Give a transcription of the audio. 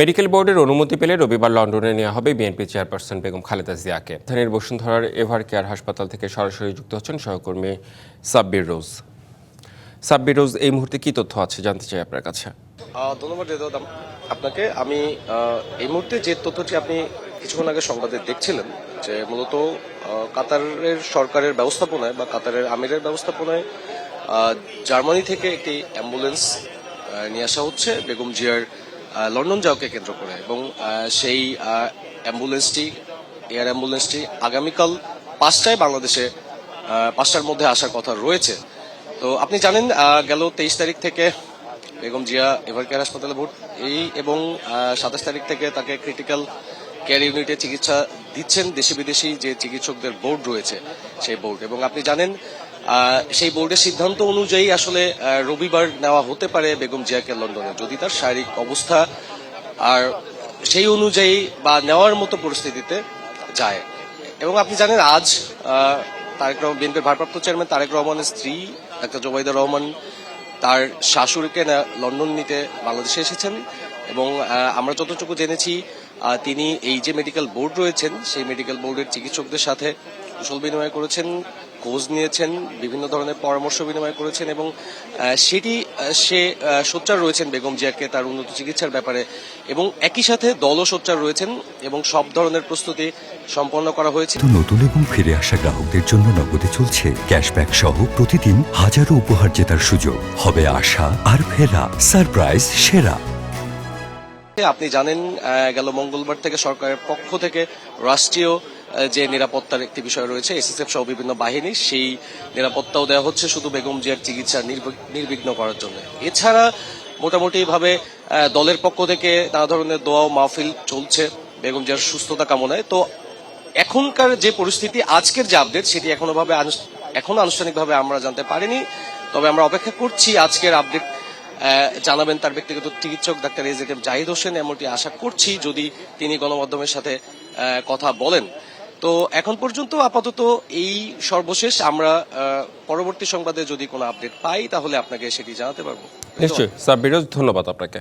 Medical বোর্ডের অনুমতি পেলে রবিবার লন্ডনে নেওয়া হবে বিএনপি চেয়ারপারসন বেগম খালেদা জিয়াকে। রাজধানীর বসুন্ধরার এভার কেয়ার হাসপাতাল থেকে সরাসরি যুক্ত হচ্ছেন সহকর্মী সাব্বির রোজ। সাব্বির রোজ, এই মুহূর্তে কি তথ্য আছে জানতে চাই আপনার কাছে। ধন্যবাদ আপনাকে। আমি এই মুহূর্তে যে তথ্যটি আপনি কিছুক্ষণ আগে সংবাদে দেখছিলেন, যে মূলত কাতারের সরকারের ব্যবস্থাপনায় বা কাতারের আমিরের ব্যবস্থাপনায় জার্মানি থেকে একটি অ্যাম্বুলেন্স নিয়ে আসা হচ্ছে বেগম জিয়ার লন্ডন যাওয়াকে কেন্দ্র করে, এবং সেই এয়ার অ্যাম্বুলেন্সটি আগামীকাল 5টায় বাংলাদেশে 5টার মধ্যে আসার কথা রয়েছে। তো আপনি জানেন গেল 23 তারিখ থেকে বেগম জিয়া এভার কেয়ার হাসপাতালে ভর্তি এবং 27 তারিখ থেকে তাকে ক্রিটিক্যাল কেয়ার ইউনিটে চিকিৎসা দিচ্ছেন দেশি বিদেশি যে চিকিৎসকদের বোর্ড রয়েছে সেই বোর্ড। এবং আপনি জানেন সেই বোর্ডের সিদ্ধান্ত অনুযায়ী আসলে রবিবার নেওয়া হতে পারে বেগম জিয়াকে লন্ডনে, যদি তার শারীরিক অবস্থা আর সেই অনুযায়ী বা নেওয়ার মতো পরিস্থিতিতে যায়। এবং আপনি জানেন আজ বিএনপির ভারপ্রাপ্ত চেয়ারম্যান তারেক রহমানের স্ত্রী ডাক্তার জোবাইদা রহমান তার শাশুড়িকে লন্ডন নিতে বাংলাদেশে এসেছেন, এবং আমরা যতটুকু জেনেছি তিনি এই যে মেডিকেল বোর্ড রয়েছেন সেই মেডিকেল বোর্ডের চিকিৎসকদের সাথে কুশল বিনিময় করেছেন, খোঁজ নিয়েছেন, বিভিন্ন ধরনের পরামর্শ বিনিময় করেছেন, এবং সে সোচ্চার রয়েছেন বেগম জিয়াকে তার উন্নত চিকিৎসার ব্যাপারে, এবং একই সাথে দলও সোচ্চার রয়েছেন এবং সব ধরনের প্রস্তুতি সম্পন্ন করা হয়েছে। নতুন এবং ফিরে আসা গ্রাহকদের জন্য নগদে চলছে ক্যাশব্যাক সহ প্রতিদিন হাজারো উপহার জেতার সুযোগ। হবে আশা আর ফেরা, সারপ্রাইজ সেরা। আপনি জানেন গেল মঙ্গলবার থেকে সরকারের পক্ষ থেকে রাষ্ট্রীয় যে নিরাপত্তার একটি বিষয় রয়েছে, এসএসএফ সহ বিভিন্ন বাহিনী, সেই নিরাপত্তাও দেওয়া হচ্ছে শুধু বেগম জিয়ার চিকিৎসা নির্বিঘ্ন করার জন্য। এছাড়া মোটামুটি ভাবে দলের পক্ষ থেকে নানা ধরনের দোয়া ও মাহফিল চলছে বেগম জিয়ার সুস্থতা কামনায়। তো এখনকার যে পরিস্থিতি, আজকের যে আপডেট, সেটি এখনো আনুষ্ঠানিকভাবে আমরা জানতে পারিনি, তবে আমরা অপেক্ষা করছি আজকের আপডেট জানাবেন তার ব্যক্তিগত চিকিৎসক ডাক্তার এজেকেম জাহিদ হোসেন, এমনটি আশা করছি যদি তিনি গণমাধ্যমের সাথে কথা বলেন। তো এখন পর্যন্ত আপাতত এই সর্বশেষ। আমরা পরবর্তী সংবাদে যদি কোনো আপডেট পাই তাহলে আপনাকে সেটি জানাতে পারবো। নিশ্চয়ই সাব্বির রোজ, ধন্যবাদ আপনাকে।